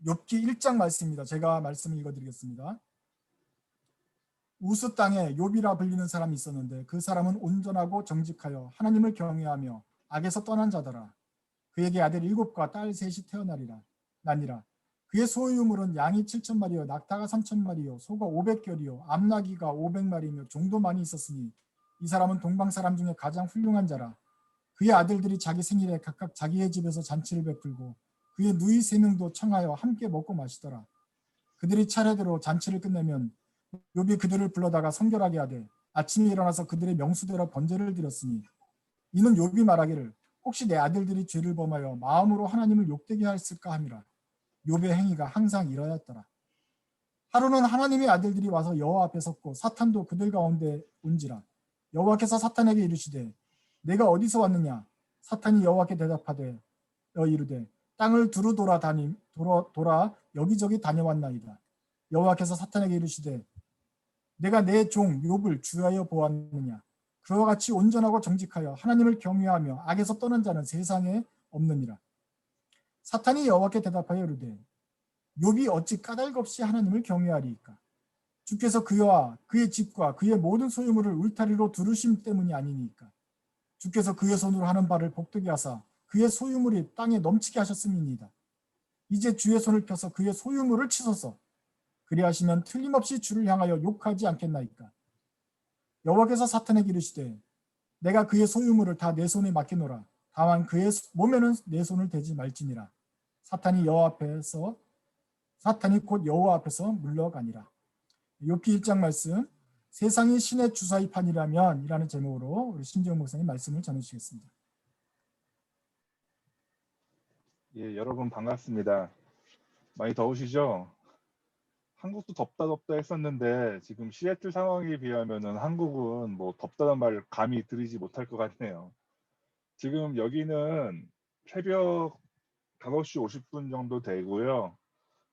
욥기 1장 말씀입니다. 제가 말씀을 읽어드리겠습니다. 우스 땅에 욥이라 불리는 사람이 있었는데 그 사람은 온전하고 정직하여 하나님을 경외하며 악에서 떠난 자더라. 그에게 아들 7과 딸 3이 나니라. 그의 소유물은 양이 7,000마리요 낙타가 3,000마리요 소가 500결이요 암나귀가 500마리며 종도 많이 있었으니 이 사람은 동방 사람 중에 가장 훌륭한 자라. 그의 아들들이 자기 생일에 각각 자기의 집에서 잔치를 베풀고 그의 누이 3명도 청하여 함께 먹고 마시더라. 그들이 차례대로 잔치를 끝내면 욥이 그들을 불러다가 성결하게 하되 아침에 일어나서 그들의 명수대로 번제를 드렸으니 이는 욥이 말하기를 혹시 내 아들들이 죄를 범하여 마음으로 하나님을 욕되게 하였을까 함이라. 욥의 행위가 항상 이러였더라. 하루는 하나님의 아들들이 와서 여호와 앞에 섰고 사탄도 그들 가운데 온지라. 여호와께서 사탄에게 이르시되 내가 어디서 왔느냐? 사탄이 여호와께 대답하되 이르되 땅을 두루 돌아 여기저기 다녀왔나이다. 여호와께서 사탄에게 이르시되 내가 내 종 욥을 주하여 보았느냐? 그와 같이 온전하고 정직하여 하나님을 경외하며 악에서 떠난 자는 세상에 없느니라. 사탄이 여호와께 대답하여 이르되 욥이 어찌 까닭없이 하나님을 경외하리이까? 주께서 그와 그의 집과 그의 모든 소유물을 울타리로 두르심 때문이 아니니까. 주께서 그의 손으로 하는 바를 복되게 하사 그의 소유물이 땅에 넘치게 하셨음이니이다. 이제 주의 손을 펴서 그의 소유물을 치소서. 그리하시면 틀림없이 주를 향하여 욕하지 않겠나이까. 여호와께서 사탄에게 이르시되 내가 그의 소유물을 다 내 손에 맡기노라. 다만 그의 몸에는 내 손을 대지 말지니라. 사탄이 곧 여호와 앞에서 물러가니라. 욥기 1장 말씀, 세상이 신의 주사위판이라면 이라는 제목으로 우리 신지영 목사님 말씀을 전해주시겠습니다. 예, 여러분 반갑습니다. 많이 더우시죠? 한국도 덥다 했었는데 지금 시애틀 상황에 비하면은 한국은 뭐 덥다는 말 감히 들이지 못할 것 같네요. 지금 여기는 새벽 5시 50분 정도 되고요.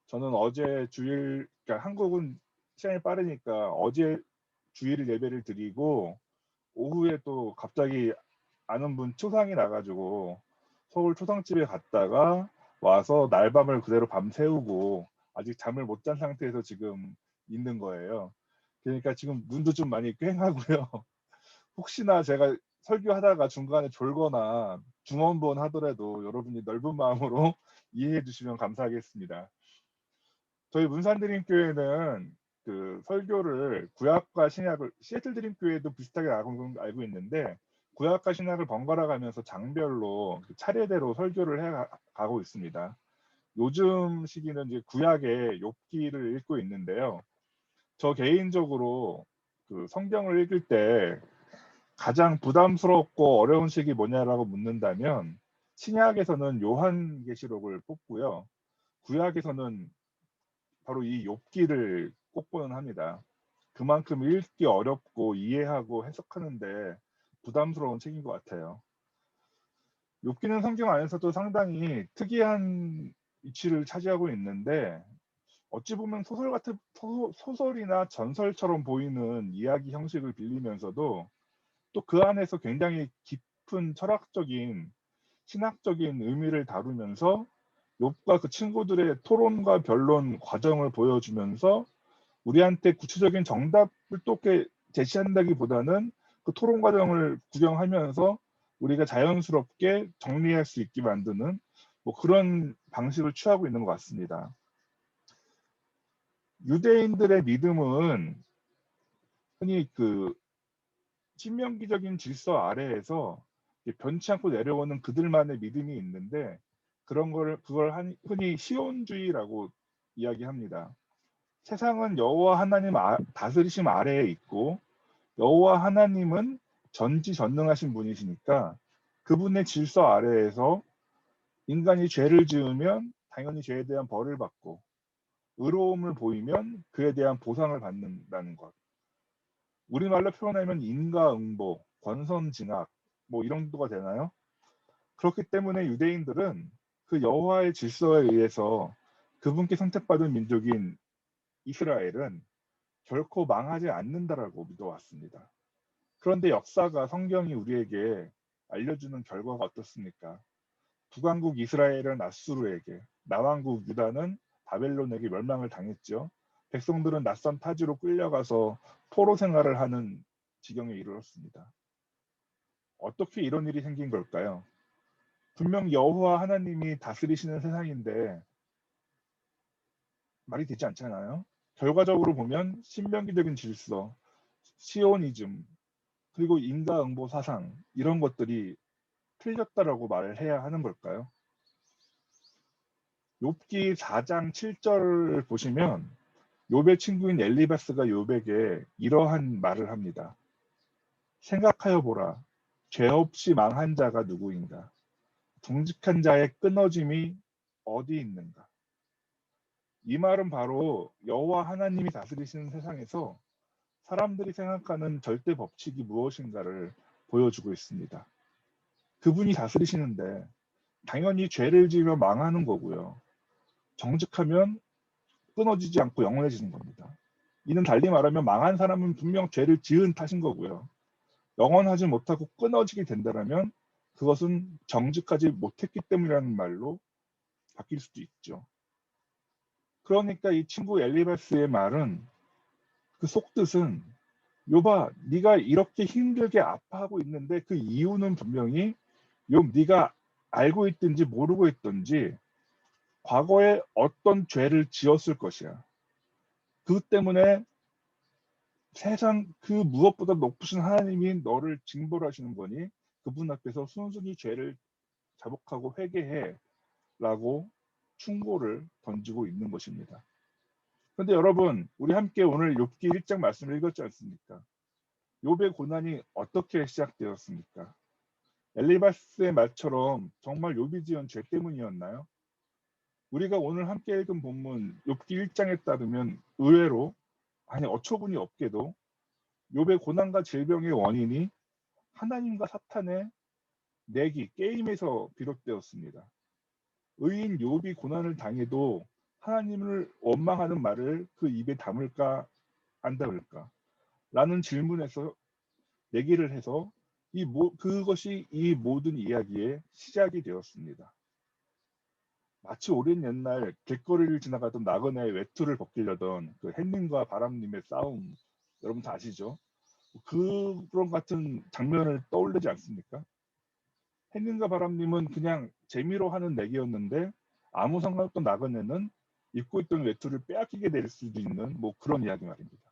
저는 어제 그러니까 한국은 시간이 빠르니까 어제 주일 예배를 드리고 오후에 또 갑자기 아는 분 초상이 나가지고 서울 초상집에 갔다가 와서 날밤을 그대로 밤새우고 아직 잠을 못 잔 상태에서 지금 있는 거예요. 그러니까 지금 눈도 좀 많이 꽹하고요. 혹시나 제가 설교하다가 중간에 졸거나 중언부언 하더라도 여러분이 넓은 마음으로 이해해 주시면 감사하겠습니다. 저희 문산드림교회는 그 설교를 구약과 신약을 시애틀 드림교회도 비슷하게 알고 있는데 구약과 신약을 번갈아 가면서 장별로 차례대로 설교를 해 가고 있습니다. 요즘 시기는 이제 구약의 욥기를 읽고 있는데요. 저 개인적으로 그 성경을 읽을 때 가장 부담스럽고 어려운 시기 뭐냐라고 묻는다면 신약에서는 요한계시록을 뽑고요. 구약에서는 바로 이 욥기를 꼽고는 합니다. 그만큼 읽기 어렵고 이해하고 해석하는데 부담스러운 책인 것 같아요. 욥기는 성경 안에서도 상당히 특이한 위치를 차지하고 있는데 어찌 보면 소설이나 전설처럼 보이는 이야기 형식을 빌리면서도 또 그 안에서 굉장히 깊은 철학적인 신학적인 의미를 다루면서 욥과 그 친구들의 토론과 변론 과정을 보여주면서 우리한테 구체적인 정답을 또 이렇게 제시한다기보다는 그 토론 과정을 구경하면서 우리가 자연스럽게 정리할 수 있게 만드는 뭐 그런 방식을 취하고 있는 것 같습니다. 유대인들의 믿음은 흔히 그 신명기적인 질서 아래에서 변치 않고 내려오는 그들만의 믿음이 있는데 그걸 흔히 시온주의라고 이야기합니다. 세상은 여호와 하나님 다스리심 아래에 있고 여호와 하나님은 전지전능하신 분이시니까 그분의 질서 아래에서 인간이 죄를 지으면 당연히 죄에 대한 벌을 받고 의로움을 보이면 그에 대한 보상을 받는다는 것. 우리말로 표현하면 인과응보, 권선징악 뭐 이런 정도가 되나요? 그렇기 때문에 유대인들은 그 여호와의 질서에 의해서 그분께 선택받은 민족인 이스라엘은 결코 망하지 않는다라고 믿어왔습니다. 그런데 역사가 성경이 우리에게 알려주는 결과가 어떻습니까? 북왕국 이스라엘은 아수르에게, 남왕국 유다는 바벨론에게 멸망을 당했죠. 백성들은 낯선 타지로 끌려가서 포로 생활을 하는 지경에 이르렀습니다. 어떻게 이런 일이 생긴 걸까요? 분명 여호와 하나님이 다스리시는 세상인데 말이 되지 않잖아요. 결과적으로 보면 신명기적인 질서, 시오니즘, 그리고 인과응보 사상 이런 것들이 틀렸다라고 말을 해야 하는 걸까요? 욥기 4장 7절을 보시면 욥의 친구인 엘리바스가 욥에게 이러한 말을 합니다. 생각하여 보라. 죄 없이 망한 자가 누구인가? 정직한 자의 끊어짐이 어디 있는가? 이 말은 바로 여호와 하나님이 다스리시는 세상에서 사람들이 생각하는 절대 법칙이 무엇인가를 보여주고 있습니다. 그분이 다스리시는데 당연히 죄를 지으면 망하는 거고요. 정직하면 끊어지지 않고 영원해지는 겁니다. 이는 달리 말하면 망한 사람은 분명 죄를 지은 탓인 거고요. 영원하지 못하고 끊어지게 된다면 그것은 정직하지 못했기 때문이라는 말로 바뀔 수도 있죠. 그러니까 이 친구 엘리바스의 말은 그 속뜻은 욥아 네가 이렇게 힘들게 아파하고 있는데 그 이유는 분명히 욥 네가 알고 있든지 모르고 있든지 과거에 어떤 죄를 지었을 것이야. 그 때문에 세상 그 무엇보다 높으신 하나님이 너를 징벌하시는 거니 그분 앞에서 순순히 죄를 자복하고 회개해 라고 충고를 던지고 있는 것입니다. 그런데 여러분 우리 함께 오늘 욥기 1장 말씀을 읽었지 않습니까? 욥의 고난이 어떻게 시작되었습니까? 엘리바스의 말처럼 정말 욥이 지은 죄 때문이었나요? 우리가 오늘 함께 읽은 본문 욥기 1장에 따르면 의외로 아니 어처구니 없게도 욥의 고난과 질병의 원인이 하나님과 사탄의 내기 게임에서 비롯되었습니다. 의인 욥이 고난을 당해도 하나님을 원망하는 말을 그 입에 담을까 안 담을까 라는 질문에서 내기를 해서 그것이 이 모든 이야기의 시작이 되었습니다. 마치 오랜 옛날 길거리를 지나가던 나그네의 외투를 벗기려던 그 햇님과 바람님의 싸움 여러분 다 아시죠? 그런 같은 장면을 떠올리지 않습니까? 햇님과 바람님은 그냥 재미로 하는 내기였는데 아무 상관없던 나그네는 입고 있던 외투를 빼앗기게 될 수도 있는 뭐 그런 이야기 말입니다.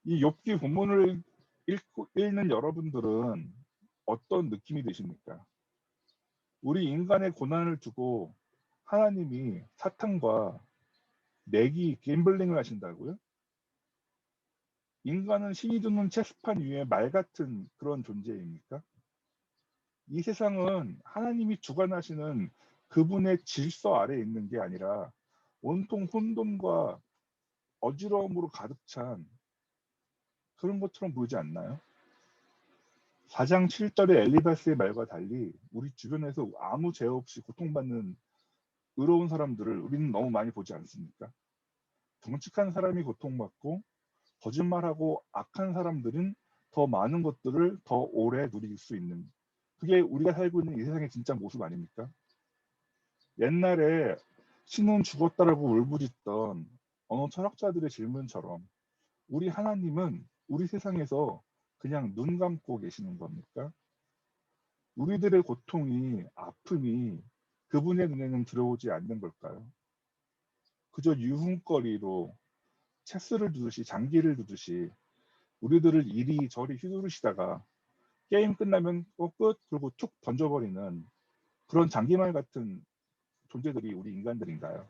이 욥기 본문을 읽는 여러분들은 어떤 느낌이 드십니까? 우리 인간의 고난을 두고 하나님이 사탄과 내기 갬블링을 하신다고요? 인간은 신이 두는 체스판 위에 말 같은 그런 존재입니까? 이 세상은 하나님이 주관하시는 그분의 질서 아래에 있는 게 아니라 온통 혼돈과 어지러움으로 가득 찬 그런 것처럼 보이지 않나요? 4장 7절의 엘리바스의 말과 달리 우리 주변에서 아무 죄 없이 고통받는 의로운 사람들을 우리는 너무 많이 보지 않습니까? 정직한 사람이 고통받고 거짓말하고 악한 사람들은 더 많은 것들을 더 오래 누릴 수 있는 그게 우리가 살고 있는 이 세상의 진짜 모습 아닙니까? 옛날에 신은 죽었다라고 울부짖던 어느 철학자들의 질문처럼 우리 하나님은 우리 세상에서 그냥 눈 감고 계시는 겁니까? 우리들의 고통이 아픔이 그분의 눈에는 들어오지 않는 걸까요? 그저 유흥거리로 체스를 두듯이 장기를 두듯이 우리들을 이리저리 휘두르시다가 게임 끝나면 끝 그리고 툭 던져버리는 그런 장기말 같은 존재들이 우리 인간들인가요?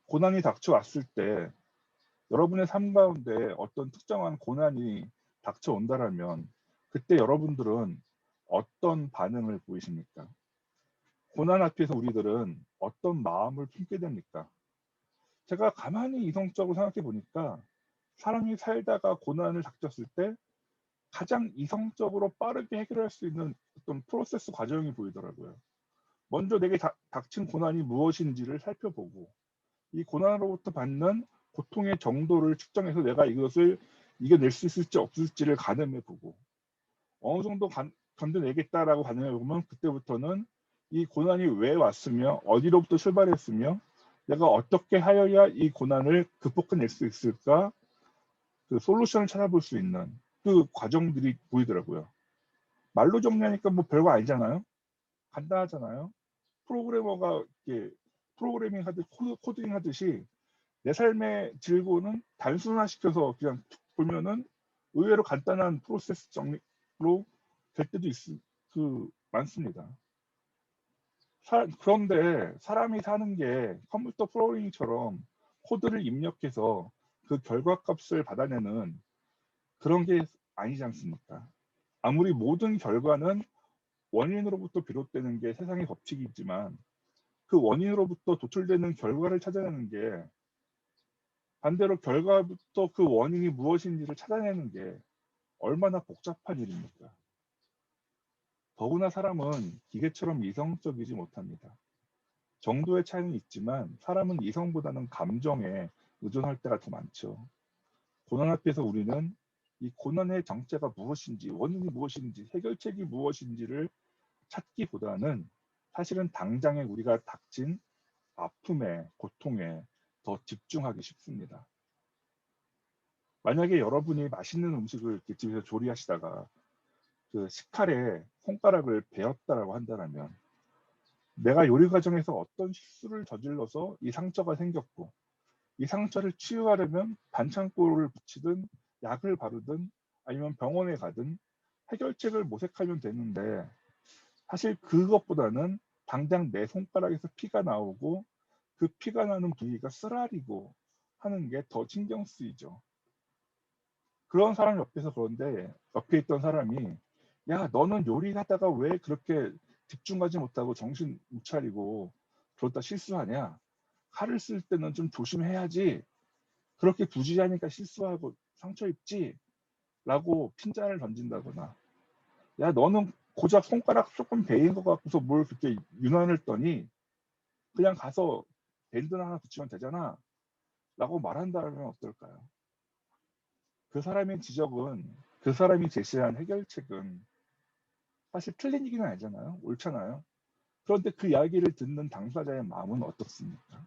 고난이 닥쳐왔을 때 여러분의 삶 가운데 어떤 특정한 고난이 닥쳐온다라면 그때 여러분들은 어떤 반응을 보이십니까? 고난 앞에서 우리들은 어떤 마음을 품게 됩니까? 제가 가만히 이성적으로 생각해 보니까 사람이 살다가 고난을 닥쳤을 때 가장 이성적으로 빠르게 해결할 수 있는 어떤 프로세스 과정이 보이더라고요. 먼저 내게 닥친 고난이 무엇인지를 살펴보고 이 고난으로부터 받는 고통의 정도를 측정해서 내가 이것을 이겨낼 수 있을지 없을지를 가늠해 보고 어느 정도 견뎌내겠다라고 가늠해 보면 그때부터는 이 고난이 왜 왔으며 어디로부터 출발했으며 내가 어떻게 하여야 이 고난을 극복해낼 수 있을까? 그 솔루션을 찾아볼 수 있는 그 과정들이 보이더라고요. 말로 정리하니까 뭐 별거 아니잖아요. 간단하잖아요. 프로그래머가 이렇게 프로그래밍 하듯 코딩 하듯이 내 삶의 질고는 단순화시켜서 그냥 툭 보면은 의외로 간단한 프로세스 정리로 될 때도 많습니다. 그런데 사람이 사는 게 컴퓨터 프로그래밍처럼 코드를 입력해서 그 결과값을 받아내는 그런 게 아니지 않습니까? 아무리 모든 결과는 원인으로부터 비롯되는 게 세상의 법칙이지만 그 원인으로부터 도출되는 결과를 찾아내는 게 반대로 결과부터 그 원인이 무엇인지를 찾아내는 게 얼마나 복잡한 일입니까? 더구나 사람은 기계처럼 이성적이지 못합니다. 정도의 차이는 있지만 사람은 이성보다는 감정에 의존할 때가 더 많죠. 고난 앞에서 우리는 이 고난의 정체가 무엇인지, 원인이 무엇인지, 해결책이 무엇인지를 찾기보다는 사실은 당장에 우리가 닥친 아픔에, 고통에 더 집중하기 쉽습니다. 만약에 여러분이 맛있는 음식을 이렇게 집에서 조리하시다가 그 식칼에 손가락을 베었다라고 한다면 내가 요리 과정에서 어떤 실수를 저질러서 이 상처가 생겼고 이 상처를 치유하려면 반창고를 붙이든 약을 바르든 아니면 병원에 가든 해결책을 모색하면 되는데 사실 그것보다는 당장 내 손가락에서 피가 나오고 그 피가 나는 부위가 쓰라리고 하는 게 더 신경 쓰이죠. 그런 사람 옆에서 그런데 옆에 있던 사람이 야 너는 요리하다가 왜 그렇게 집중하지 못하고 정신 못 차리고 그러다 실수하냐? 칼을 쓸 때는 좀 조심해야지. 그렇게 부주의하니까 실수하고 상처 입지? 라고 핀잔을 던진다거나 야 너는 고작 손가락 조금 베인 것 같고서 뭘 그렇게 유난을 떠니 그냥 가서 밴드 하나 붙이면 되잖아 라고 말한다면 어떨까요? 그 사람의 지적은 그 사람이 제시한 해결책은 사실 틀린 얘기는 아니잖아요. 옳잖아요. 그런데 그 이야기를 듣는 당사자의 마음은 어떻습니까?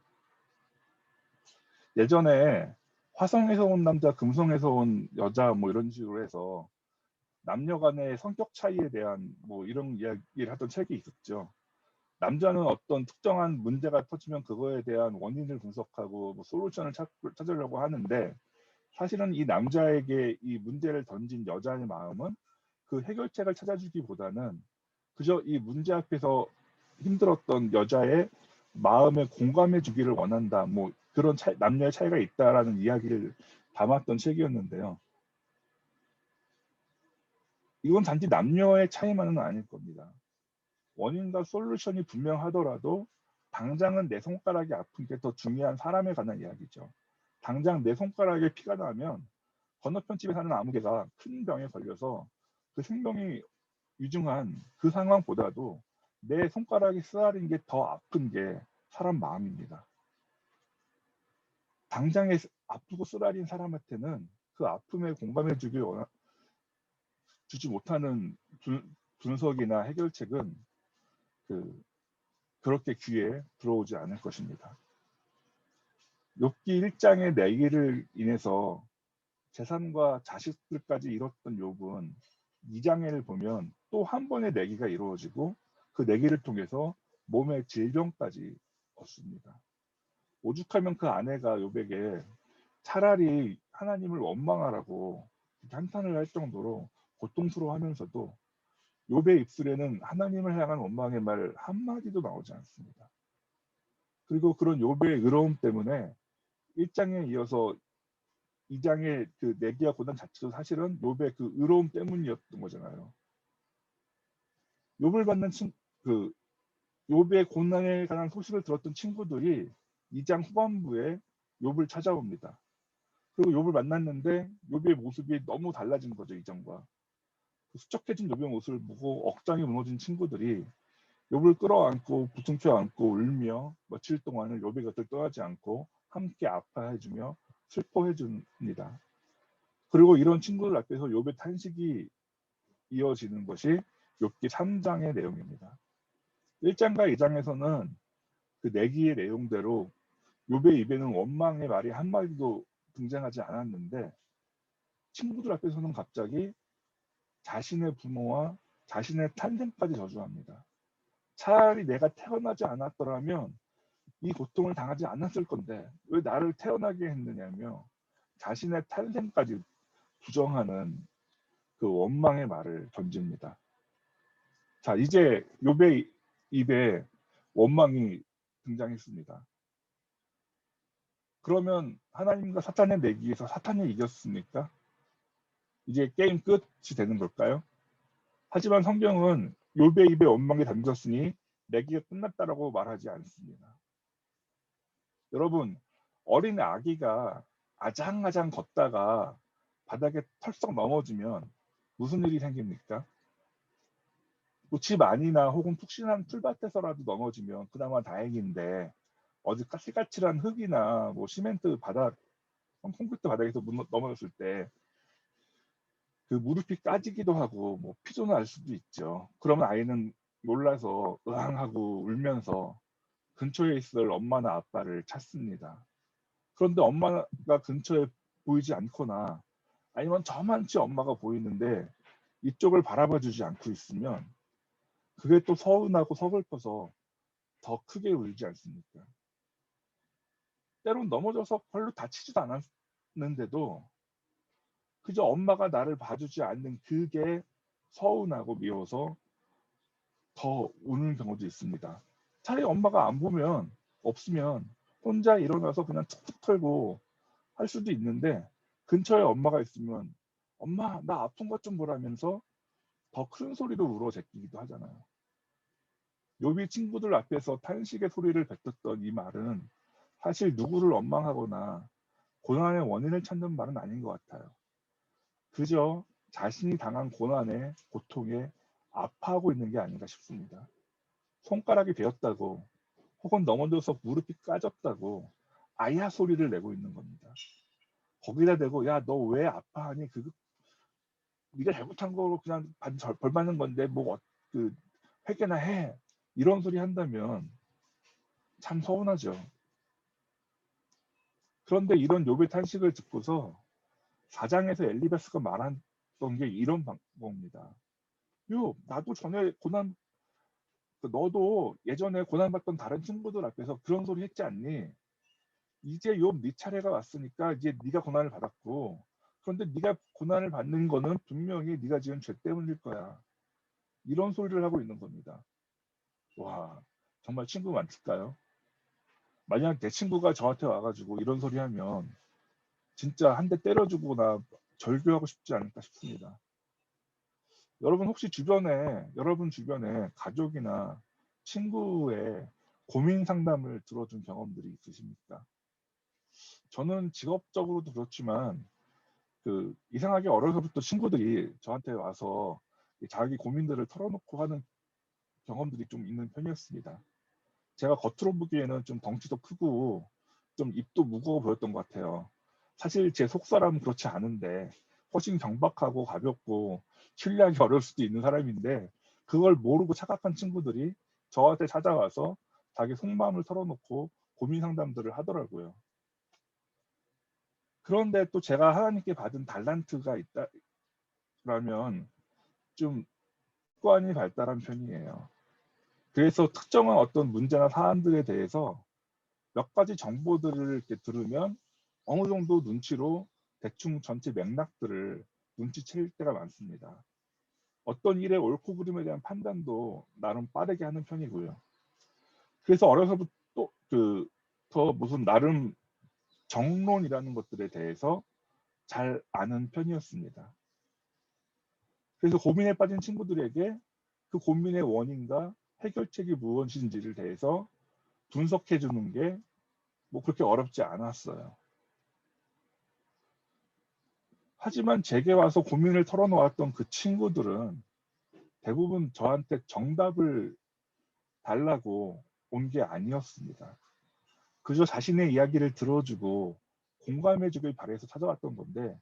예전에 화성에서 온 남자, 금성에서 온 여자 뭐 이런 식으로 해서 남녀 간의 성격 차이에 대한 뭐 이런 이야기를 하던 책이 있었죠. 남자는 어떤 특정한 문제가 터지면 그거에 대한 원인을 분석하고 뭐 솔루션을 찾으려고 하는데 사실은 이 남자에게 이 문제를 던진 여자의 마음은 그 해결책을 찾아주기보다는 그저 이 문제 앞에서 힘들었던 여자의 마음에 공감해 주기를 원한다. 뭐 그런 남녀의 차이가 있다라는 이야기를 담았던 책이었는데요. 이건 단지 남녀의 차이만은 아닐 겁니다. 원인과 솔루션이 분명하더라도 당장은 내 손가락이 아픈 게 더 중요한 사람에 관한 이야기죠. 당장 내 손가락에 피가 나면 건너편 집에 사는 아무개가 큰 병에 걸려서 그 생명이 위중한 그 상황보다도 내 손가락이 쓰라린 게 더 아픈 게 사람 마음입니다. 당장에 아프고 쓰라린 사람한테는 그 아픔에 공감해 주지 못하는 분석이나 해결책은 그렇게 귀에 들어오지 않을 것입니다. 욥기 1장의 내기를 인해서 재산과 자식들까지 잃었던 욥은 2장을 보면 또 한 번의 내기가 이루어지고 그 내기를 통해서 몸의 질병까지 얻습니다. 오죽하면 그 아내가 욥에게 차라리 하나님을 원망하라고 한탄을 할 정도로 고통스러워하면서도 욥의 입술에는 하나님을 향한 원망의 말 한마디도 나오지 않습니다. 그리고 그런 욥의 의로움 때문에 1장에 이어서 2장의 그 내기와 고난 자체도 사실은 욥의 그 의로움 때문이었던 거잖아요. 욥을 받는 그 욥의 고난에 관한 소식을 들었던 친구들이 2장 후반부에 욥을 찾아옵니다. 그리고 욥을 만났는데 욥의 모습이 너무 달라진 거죠. 이전과. 그 수척해진 욥의 모습을 보고 억장이 무너진 친구들이 욥을 끌어안고 부둥켜 안고 울며 며칠 동안을 욥의 곁을 떠나지 않고 함께 아파해주며 슬퍼해줍니다. 그리고 이런 친구들 앞에서 욥의 탄식이 이어지는 것이 욥기 3장의 내용입니다. 1장과 2장에서는 그 내기의 내용대로 욥의 입에는 원망의 말이 한마디도 등장하지 않았는데 친구들 앞에서는 갑자기 자신의 부모와 자신의 탄생까지 저주합니다. 차라리 내가 태어나지 않았더라면 이 고통을 당하지 않았을 건데 왜 나를 태어나게 했느냐며 자신의 탄생까지 부정하는 그 원망의 말을 던집니다. 자, 이제 욥의 입에 원망이 등장했습니다. 그러면 하나님과 사탄의 내기에서 사탄이 이겼습니까? 이제 게임 끝이 되는 걸까요? 하지만 성경은 욥의 입에 원망이 던졌으니 내기가 끝났다라고 말하지 않습니다. 여러분, 어린 아기가 아장아장 걷다가 바닥에 털썩 넘어지면 무슨 일이 생깁니까? 뭐 집 안이나 혹은 푹신한 풀밭에서라도 넘어지면 그나마 다행인데 어디 까칠까칠한 흙이나 뭐 시멘트 바닥, 콘크리트 바닥에서 넘어졌을 때 그 무릎이 까지기도 하고 뭐 피도 날 수도 있죠. 그러면 아이는 놀라서 으앙하고 울면서 근처에 있을 엄마나 아빠를 찾습니다. 그런데 엄마가 근처에 보이지 않거나 아니면 저만치 엄마가 보이는데 이쪽을 바라봐 주지 않고 있으면 그게 또 서운하고 서글퍼서 더 크게 울지 않습니까? 때론 넘어져서 별로 다치지도 않았는데도 그저 엄마가 나를 봐주지 않는 그게 서운하고 미워서 더 우는 경우도 있습니다. 차라리 엄마가 안 보면 없으면 혼자 일어나서 그냥 툭툭 털고 할 수도 있는데 근처에 엄마가 있으면 엄마 나 아픈 것 좀 보라면서 더 큰 소리로 울어 제끼기도 하잖아요. 욥이 친구들 앞에서 탄식의 소리를 뱉었던 이 말은 사실 누구를 원망하거나 고난의 원인을 찾는 말은 아닌 것 같아요. 그저 자신이 당한 고난에 고통에 아파하고 있는 게 아닌가 싶습니다. 손가락이 베었다고 혹은 넘어져서 무릎이 까졌다고 아야 소리를 내고 있는 겁니다. 거기다 대고 야 너 왜 아파하니? 그 네가 잘못한 거로 그냥 벌 받는 건데 그 회개나 해 이런 소리 한다면 참 서운하죠. 그런데 이런 욥의 탄식을 듣고서 4장에서 엘리베스가 말했던 게 이런 방법입니다. 요 나도 전에 고난 너도 예전에 고난받던 다른 친구들 앞에서 그런 소리 했지 않니? 이제 욥 네 차례가 왔으니까 이제 네가 고난을 받았고 그런데 네가 고난을 받는 거는 분명히 네가 지은 죄 때문일 거야. 이런 소리를 하고 있는 겁니다. 와 정말 친구 많을까요? 만약 내 친구가 저한테 와가지고 이런 소리 하면 진짜 한 대 때려주거나 절교하고 싶지 않을까 싶습니다. 여러분 혹시 여러분 주변에 가족이나 친구의 고민 상담을 들어준 경험들이 있으십니까? 저는 직업적으로도 그렇지만 그 이상하게 어려서부터 친구들이 저한테 와서 자기 고민들을 털어놓고 하는 경험들이 좀 있는 편이었습니다. 제가 겉으로 보기에는 좀 덩치도 크고 좀 입도 무거워 보였던 것 같아요. 사실 제 속사람은 그렇지 않은데 훨씬 경박하고 가볍고 신뢰하기 어려울 수도 있는 사람인데 그걸 모르고 착각한 친구들이 저한테 찾아와서 자기 속마음을 털어놓고 고민 상담들을 하더라고요. 그런데 또 제가 하나님께 받은 달란트가 있다라면 좀 습관이 발달한 편이에요. 그래서 특정한 어떤 문제나 사안들에 대해서 몇 가지 정보들을 이렇게 들으면 어느 정도 눈치로 대충 전체 맥락들을 눈치챌 때가 많습니다. 어떤 일의 옳고 그름에 대한 판단도 나름 빠르게 하는 편이고요. 그래서 어려서부터 더 무슨 나름 정론이라는 것들에 대해서 잘 아는 편이었습니다. 그래서 고민에 빠진 친구들에게 그 고민의 원인과 해결책이 무엇인지를 대해서 분석해 주는 게 뭐 그렇게 어렵지 않았어요. 하지만 제게 와서 고민을 털어놓았던 그 친구들은 대부분 저한테 정답을 달라고 온 게 아니었습니다. 그저 자신의 이야기를 들어주고 공감해주길 바래서 찾아왔던 건데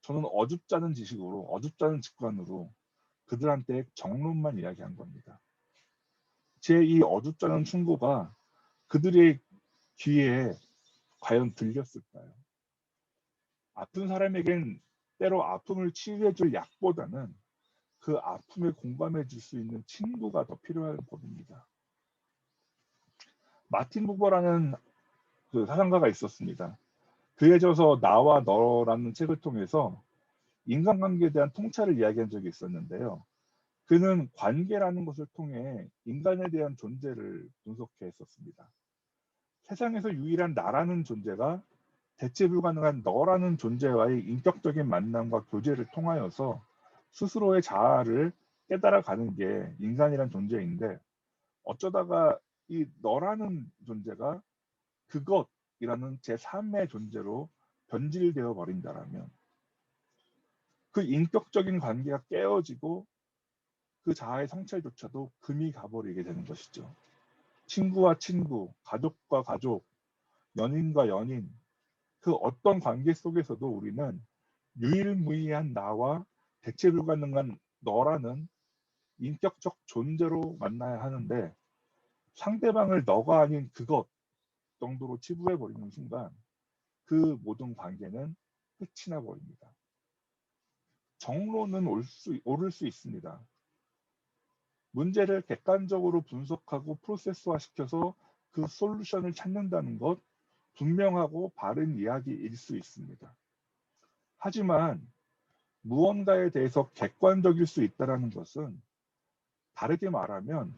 저는 어줍잖은 지식으로 어줍잖은 직관으로 그들한테 정론만 이야기한 겁니다. 제 이 어줍잖은 충고가 그들의 귀에 과연 들렸을까요? 아픈 사람에겐 때로 아픔을 치유해 줄 약보다는 그 아픔에 공감해 줄 수 있는 친구가 더 필요한 법입니다. 마틴 부버라는 그 사상가가 있었습니다. 그에 져서 나와 너라는 책을 통해서 인간관계에 대한 통찰을 이야기한 적이 있었는데요. 그는 관계라는 것을 통해 인간에 대한 존재를 분석했었습니다. 세상에서 유일한 나라는 존재가 대체 불가능한 너라는 존재와의 인격적인 만남과 교제를 통하여서 스스로의 자아를 깨달아가는 게 인간이란 존재인데, 어쩌다가 이 너라는 존재가 그것이라는 제3의 존재로 변질되어 버린다라면 그 인격적인 관계가 깨어지고 그 자아의 성찰조차도 금이 가버리게 되는 것이죠. 친구와 친구, 가족과 가족, 연인과 연인, 그 어떤 관계 속에서도 우리는 유일무이한 나와 대체 불가능한 너라는 인격적 존재로 만나야 하는데, 상대방을 너가 아닌 그것 정도로 치부해 버리는 순간 그 모든 관계는 끝이 나 버립니다. 정로는 오를 수 있습니다. 문제를 객관적으로 분석하고 프로세스화시켜서 그 솔루션을 찾는다는 것, 분명하고 바른 이야기일 수 있습니다. 하지만 무언가에 대해서 객관적일 수 있다는 것은 다르게 말하면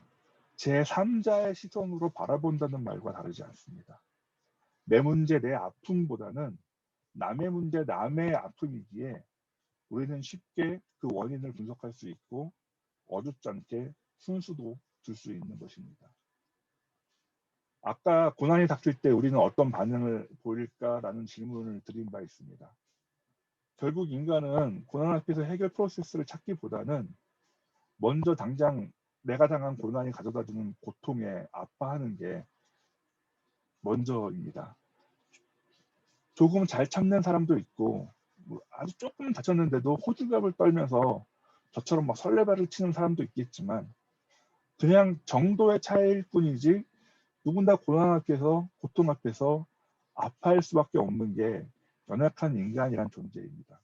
제3자의 시선으로 바라본다는 말과 다르지 않습니다. 내 문제, 내 아픔보다는 남의 문제, 남의 아픔이기에 우리는 쉽게 그 원인을 분석할 수 있고 어줍잖게 순수도 줄 수 있는 것입니다. 아까 고난이 닥칠 때 우리는 어떤 반응을 보일까라는 질문을 드린 바 있습니다. 결국 인간은 고난 앞에서 해결 프로세스를 찾기보다는 먼저 당장 내가 당한 고난이 가져다주는 고통에 아파하는 게 먼저입니다. 조금 잘 참는 사람도 있고 아주 조금 다쳤는데도 호들갑을 떨면서 저처럼 막 설레발을 치는 사람도 있겠지만, 그냥 정도의 차이일 뿐이지 누군가 고난 앞에서, 고통 앞에서 아파할 수밖에 없는 게 연약한 인간이란 존재입니다.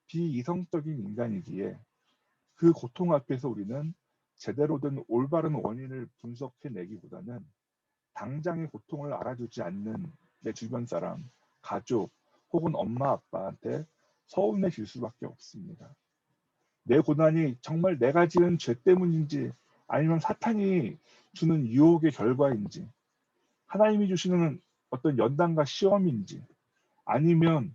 비이성적인 인간이기에 그 고통 앞에서 우리는 제대로 된 올바른 원인을 분석해내기보다는 당장의 고통을 알아주지 않는 내 주변 사람, 가족 혹은 엄마 아빠한테 서운해질 수밖에 없습니다. 내 고난이 정말 내가 지은 죄 때문인지, 아니면 사탄이 주는 유혹의 결과인지, 하나님이 주시는 어떤 연단과 시험인지, 아니면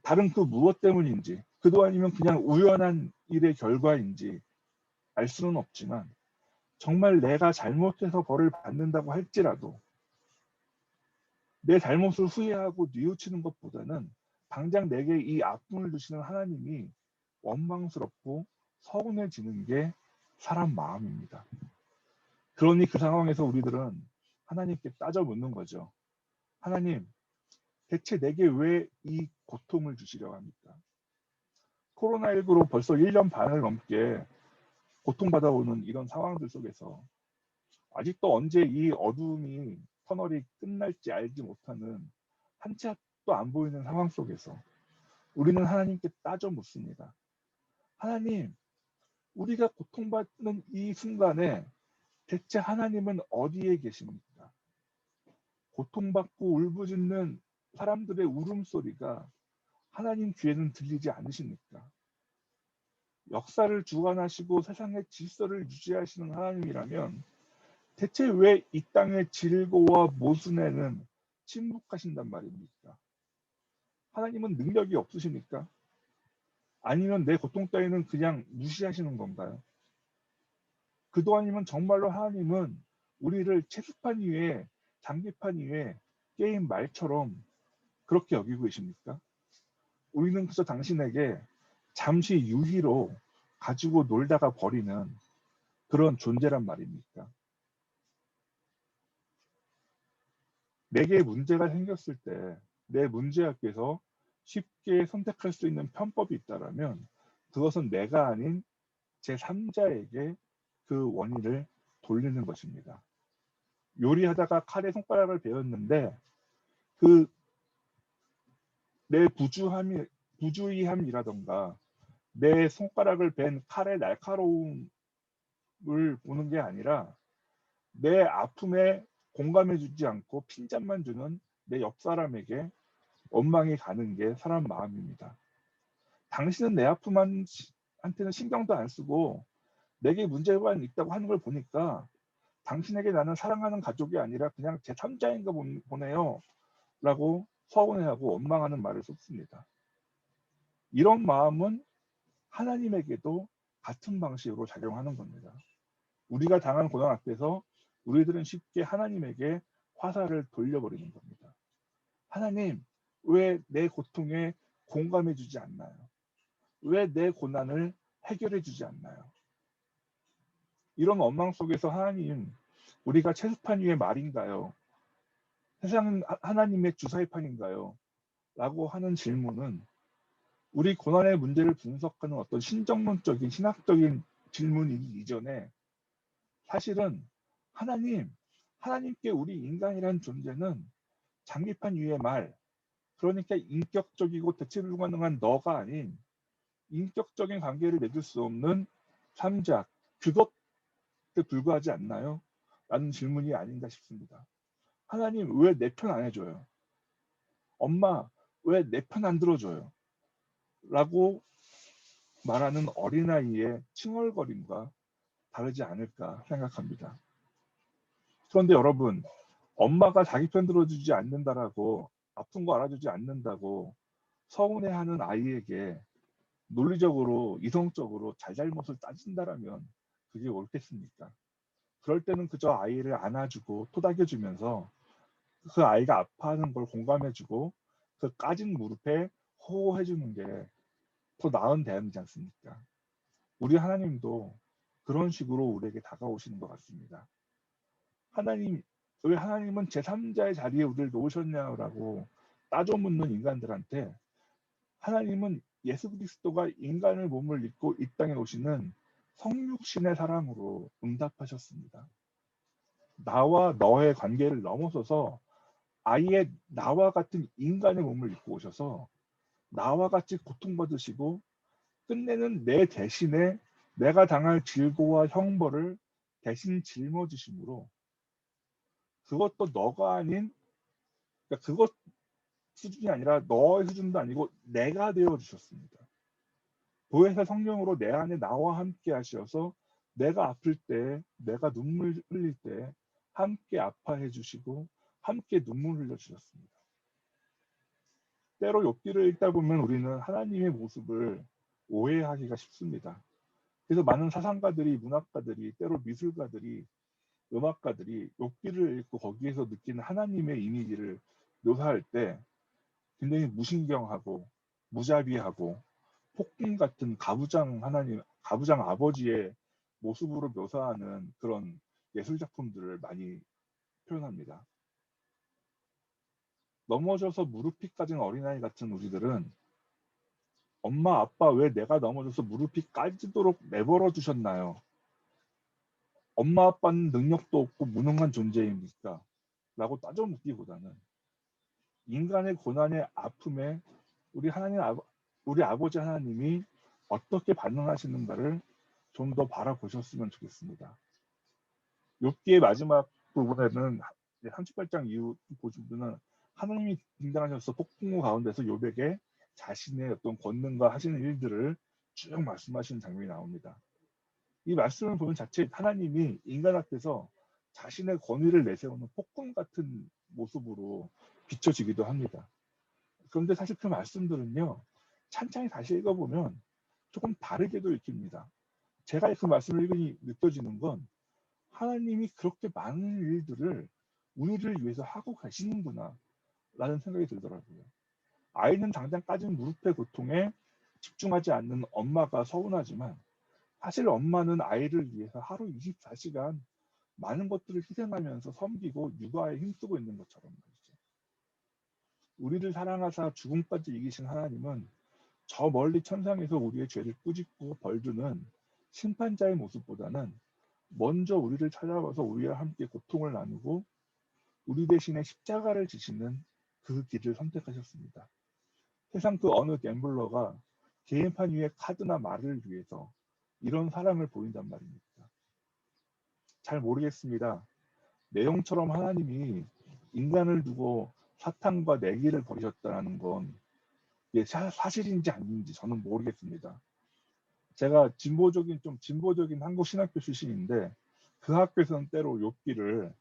다른 그 무엇 때문인지, 그도 아니면 그냥 우연한 일의 결과인지 알 수는 없지만, 정말 내가 잘못해서 벌을 받는다고 할지라도 내 잘못을 후회하고 뉘우치는 것보다는 당장 내게 이 아픔을 주시는 하나님이 원망스럽고 서운해지는 게 사람 마음입니다. 그러니 그 상황에서 우리들은 하나님께 따져 묻는 거죠. 하나님, 대체 내게 왜 이 고통을 주시려 합니까? 코로나19로 벌써 1년 반을 넘게 고통받아오는 이런 상황들 속에서 아직도 언제 이 어둠이 터널이 끝날지 알지 못하는, 한 치 앞도 안 보이는 상황 속에서 우리는 하나님께 따져 묻습니다. 하나님, 우리가 고통받는 이 순간에 대체 하나님은 어디에 계십니까? 고통받고 울부짖는 사람들의 울음소리가 하나님 귀에는 들리지 않으십니까? 역사를 주관하시고 세상의 질서를 유지하시는 하나님이라면 대체 왜 이 땅의 질고와 모순에는 침묵하신단 말입니까? 하나님은 능력이 없으십니까? 아니면 내 고통 따위는 그냥 무시하시는 건가요? 그도 아니면 정말로 하나님은 우리를 체스판 위에, 장기판 위에 게임 말처럼 그렇게 여기고 계십니까? 우리는 그저 당신에게 잠시 유희로 가지고 놀다가 버리는 그런 존재란 말입니까? 내게 문제가 생겼을 때 내 문제 앞에서 쉽게 선택할 수 있는 편법이 있다면 그것은 내가 아닌 제3자에게 그 원인을 돌리는 것입니다. 요리하다가 칼에 손가락을 베었는데 그 내 부주의함이라던가 내 손가락을 벤 칼의 날카로움을 보는 게 아니라 내 아픔에 공감해주지 않고 핀잔만 주는 내 옆 사람에게 원망이 가는 게 사람 마음입니다. 당신은 내 아픔한테는 신경도 안 쓰고 내게 문제가 있다고 하는 걸 보니까 당신에게 나는 사랑하는 가족이 아니라 그냥 제3자인가 보네요 라고 서운해하고 원망하는 말을 쏟습니다. 이런 마음은 하나님에게도 같은 방식으로 작용하는 겁니다. 우리가 당한 고난 앞에서 우리들은 쉽게 하나님에게 화살을 돌려버리는 겁니다. 하나님, 왜 내 고통에 공감해 주지 않나요? 왜 내 고난을 해결해 주지 않나요? 이런 원망 속에서 하나님, 우리가 체스판 위의 말인가요? 세상은 하나님의 주사위판인가요? 라고 하는 질문은 우리 고난의 문제를 분석하는 어떤 신정론적인 신학적인 질문이기 이전에 사실은 하나님께 우리 인간이란 존재는 장기판 위의 말, 그러니까 인격적이고 대체 불가능한 너가 아닌 인격적인 관계를 맺을 수 없는 삼자, 그것에 불과하지 않나요? 라는 질문이 아닌가 싶습니다. 하나님 왜 내 편 안 해줘요? 엄마 왜 내 편 안 들어줘요? 라고 말하는 어린아이의 칭얼거림과 다르지 않을까 생각합니다. 그런데 여러분, 엄마가 자기 편 들어주지 않는다라고 아픈 거 알아주지 않는다고 서운해하는 아이에게 논리적으로 이성적으로 잘잘못을 따진다라면 그게 옳겠습니까? 그럴 때는 그저 아이를 안아주고 토닥여주면서 그 아이가 아파하는 걸 공감해주고 그 까진 무릎에 호호해주는 게 더 나은 대안이지 않습니까? 우리 하나님도 그런 식으로 우리에게 다가오시는 것 같습니다. 왜 하나님은 제3자의 자리에 우리를 놓으셨냐라고 따져 묻는 인간들한테 하나님은 예수 그리스도가 인간의 몸을 입고 이 땅에 오시는 성육신의 사랑으로 응답하셨습니다. 나와 너의 관계를 넘어서서 아예 나와 같은 인간의 몸을 입고 오셔서 나와 같이 고통받으시고 끝내는 내 대신에 내가 당할 질고와 형벌을 대신 짊어지심으로 그것도 너가 아닌 그러니까 그것 수준이 아니라 너의 수준도 아니고 내가 되어 주셨습니다. 보혜사 성령으로 내 안에 나와 함께 하셔서 내가 아플 때, 내가 눈물 흘릴 때 함께 아파해 주시고 함께 눈물 흘려 주셨습니다. 때로 욥기를 읽다 보면 우리는 하나님의 모습을 오해하기가 쉽습니다. 그래서 많은 사상가들이, 문학가들이, 때로 미술가들이, 음악가들이 욥기를 읽고 거기에서 느끼는 하나님의 이미지를 묘사할 때 굉장히 무신경하고 무자비하고 폭군 같은 가부장 아버지의 모습으로 묘사하는 그런 예술 작품들을 많이 표현합니다. 넘어져서 무릎이 까진 어린아이 같은 우리들은 엄마 아빠 왜 내가 넘어져서 무릎이 까지도록 내버려 두셨나요? 엄마 아빠는 능력도 없고 무능한 존재입니까? 라고 따져 묻기보다는 인간의 고난의 아픔에 우리 아버지 하나님이 어떻게 반응하시는가를 좀 더 바라보셨으면 좋겠습니다. 욥기의 마지막 부분에는 38장 이후 보시면 하나님이 등장하셔서 폭풍우 가운데서 욥에게 자신의 어떤 권능과 하시는 일들을 쭉 말씀하시는 장면이 나옵니다. 이 말씀을 보는 자체 하나님이 인간 앞에서 자신의 권위를 내세우는 폭군 같은 모습으로 비춰지기도 합니다. 그런데 사실 그 말씀들은요, 찬찬히 다시 읽어보면 조금 다르게도 읽힙니다. 제가 그 말씀을 읽으니 느껴지는 건 하나님이 그렇게 많은 일들을 우리를 위해서 하고 계시는구나 라는 생각이 들더라고요. 아이는 당장 까진 무릎의 고통에 집중하지 않는 엄마가 서운하지만 사실 엄마는 아이를 위해서 하루 24시간 많은 것들을 희생하면서 섬기고 육아에 힘쓰고 있는 것처럼 말이죠. 우리를 사랑하사 죽음까지 이기신 하나님은 저 멀리 천상에서 우리의 죄를 꾸짖고 벌주는 심판자의 모습보다는 먼저 우리를 찾아와서 우리와 함께 고통을 나누고 우리 대신에 십자가를 지시는 그 길을 선택하셨습니다. 세상 그 어느 갬블러가 게임판 위에 카드나 말을 위해서 이런 사랑을 보인단 말입니다. 잘 모르겠습니다. 내용처럼 하나님이 인간을 두고 사탄과 내기를 벌이셨다는 건 이게 사실인지 아닌지 저는 모르겠습니다. 제가 좀 진보적인 한국 신학교 출신인데 그 학교에서는 때로 욥기를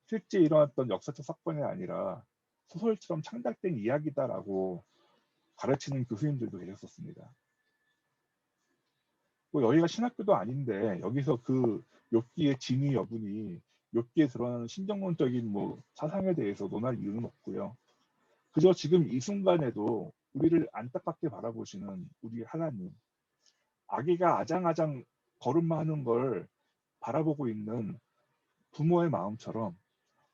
실제 일어났던 역사적 사건이 아니라 소설처럼 창작된 이야기다라고 가르치는 교수님들도 계셨었습니다. 뭐 여기가 신학교도 아닌데 여기서 그 욥기의 진위 여부니 욥기에 드러나는 신정론적인 뭐 사상에 대해서 논할 이유는 없고요. 그저 지금 이 순간에도 우리를 안타깝게 바라보시는 우리 하나님, 아기가 아장아장 걸음마하는 걸 바라보고 있는 부모의 마음처럼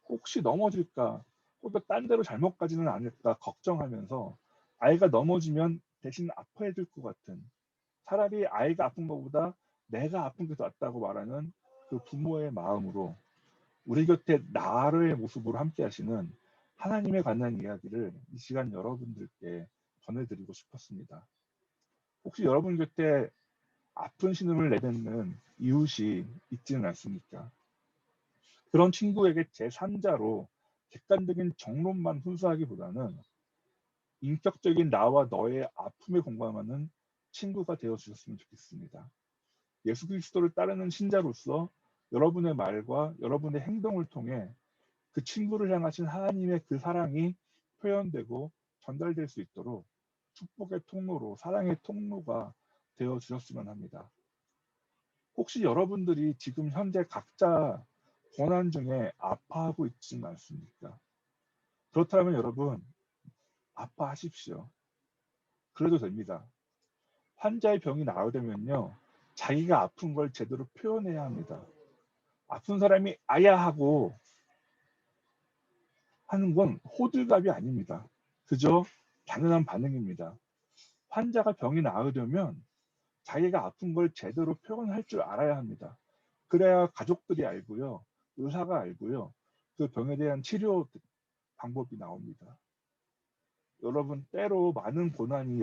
혹시 넘어질까 혹은 딴 데로 잘못 가지는 않을까 걱정하면서 아이가 넘어지면 대신 아파해 줄 것 같은, 차라리 아이가 아픈 것보다 내가 아픈 게 더 낫다고 말하는 그 부모의 마음으로 우리 곁에 나를 모습으로 함께 하시는 하나님에 관한 이야기를 이 시간 여러분들께 전해드리고 싶었습니다. 혹시 여러분 곁에 아픈 신음을 내뱉는 이웃이 있지는 않습니까? 그런 친구에게 제3자로 객관적인 정론만 훈수하기보다는 인격적인 나와 너의 아픔에 공감하는 친구가 되어 주셨으면 좋겠습니다. 예수 그리스도를 따르는 신자로서 여러분의 말과 여러분의 행동을 통해 그 친구를 향하신 하나님의 그 사랑이 표현되고 전달될 수 있도록 축복의 통로로, 사랑의 통로가 되어 주셨으면 합니다. 혹시 여러분들이 지금 현재 각자 고난 중에 아파하고 있지는 않습니까? 그렇다면 여러분 아파하십시오. 그래도 됩니다. 환자의 병이 나으려면요, 자기가 아픈 걸 제대로 표현해야 합니다. 아픈 사람이 아야 하고 하는 건 호들갑이 아닙니다. 그저 당연한 반응입니다. 환자가 병이 나으려면 자기가 아픈 걸 제대로 표현할 줄 알아야 합니다. 그래야 가족들이 알고요, 의사가 알고요, 그 병에 대한 치료 방법이 나옵니다. 여러분, 때로 많은 고난이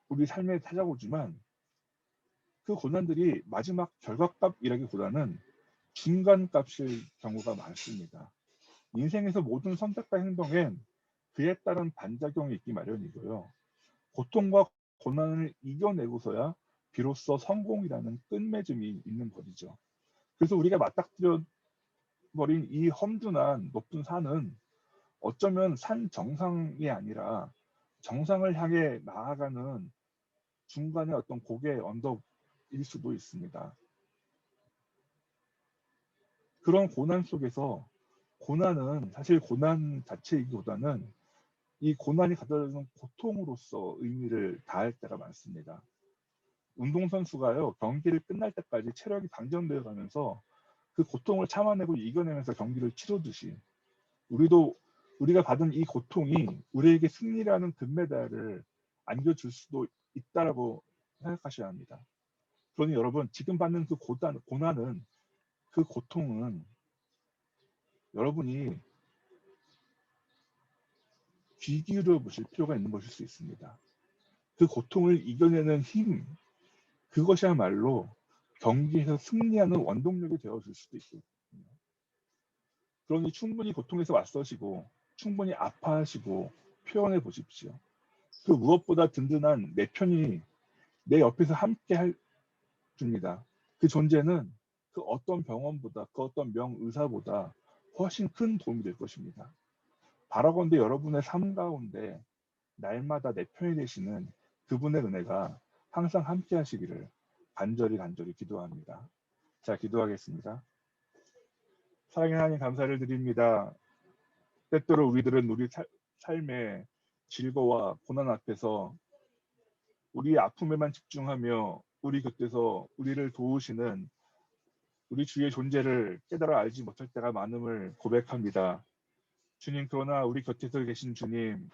우리 삶에 찾아오지만 그 고난들이 마지막 결과값이라기보다는 중간값일 경우가 많습니다. 인생에서 모든 선택과 행동엔 그에 따른 반작용이 있기 마련이고요. 고통과 고난을 이겨내고서야 비로소 성공이라는 끝맺음이 있는 법이죠. 그래서 우리가 맞닥뜨려 버린 이 험준한 높은 산은 어쩌면 산 정상이 아니라 정상을 향해 나아가는 중간의 어떤 고개 언덕일 수도 있습니다. 그런 고난 속에서 고난은 사실 고난 자체이기보다는 이 고난이 가져다주는 고통으로서 의미를 다할 때가 많습니다. 운동선수가요, 경기를 끝날 때까지 체력이 방전되어 가면서 그 고통을 참아내고 이겨내면서 경기를 치르듯이 우리가 받은 이 고통이 우리에게 승리라는 금메달을 안겨줄 수도 있다라고 생각하셔야 합니다. 그러니 여러분, 지금 받는 그 고난은, 그 고통은 여러분이 귀 기울여 보실 필요가 있는 것일 수 있습니다. 그 고통을 이겨내는 힘, 그것이야말로 경기에서 승리하는 원동력이 되어줄 수도 있거든요. 그러니 충분히 고통에서 맞서시고 충분히 아파하시고 표현해 보십시오. 그 무엇보다 든든한 내 편이 내 옆에서 함께 줍니다. 그 존재는 그 어떤 병원보다, 그 어떤 명의사보다 훨씬 큰 도움이 될 것입니다. 바라건대 여러분의 삶 가운데 날마다 내 편이 되시는 그분의 은혜가 항상 함께 하시기를 간절히 기도합니다. 자, 기도하겠습니다. 사랑의 하나님, 감사를 드립니다. 때때로 우리들은 우리 삶의 질거와 고난 앞에서 우리의 아픔에만 집중하며 우리 곁에서 우리를 도우시는 우리 주의 존재를 깨달아 알지 못할 때가 많음을 고백합니다. 주님, 그러나 우리 곁에서 계신 주님,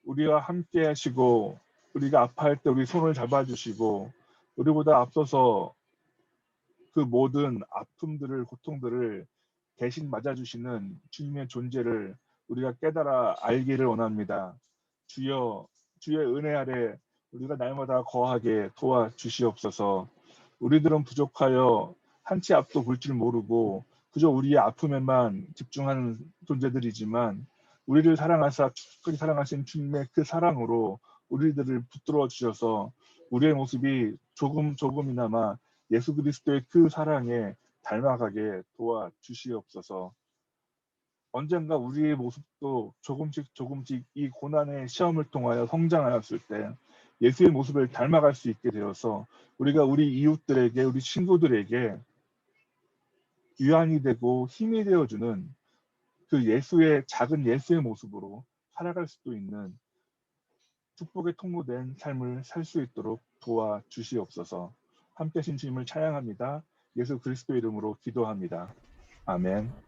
우리와 함께 하시고 우리가 아파할 때 우리 손을 잡아주시고 우리보다 앞서서 그 모든 아픔들을, 고통들을 대신 맞아주시는 주님의 존재를 우리가 깨달아 알기를 원합니다. 주여, 주의 은혜 아래 우리가 날마다 거하게 도와주시옵소서. 우리들은 부족하여 한 치 앞도 볼 줄 모르고 그저 우리의 아픔에만 집중하는 존재들이지만 우리를 사랑하사 특별히 사랑하신 주님의 그 사랑으로 우리들을 붙들어 주셔서 우리의 모습이 조금이나마 예수 그리스도의 그 사랑에 닮아가게 도와주시옵소서. 언젠가 우리의 모습도 조금씩 이 고난의 시험을 통하여 성장하였을 때 예수의 모습을 닮아갈 수 있게 되어서 우리가 우리 이웃들에게, 우리 친구들에게 위안이 되고 힘이 되어주는 그 작은 예수의 모습으로 살아갈 수도 있는 축복의 통로된 삶을 살 수 있도록 도와주시옵소서. 함께 하신 주님을 찬양합니다. 예수 그리스도 이름으로 기도합니다. 아멘.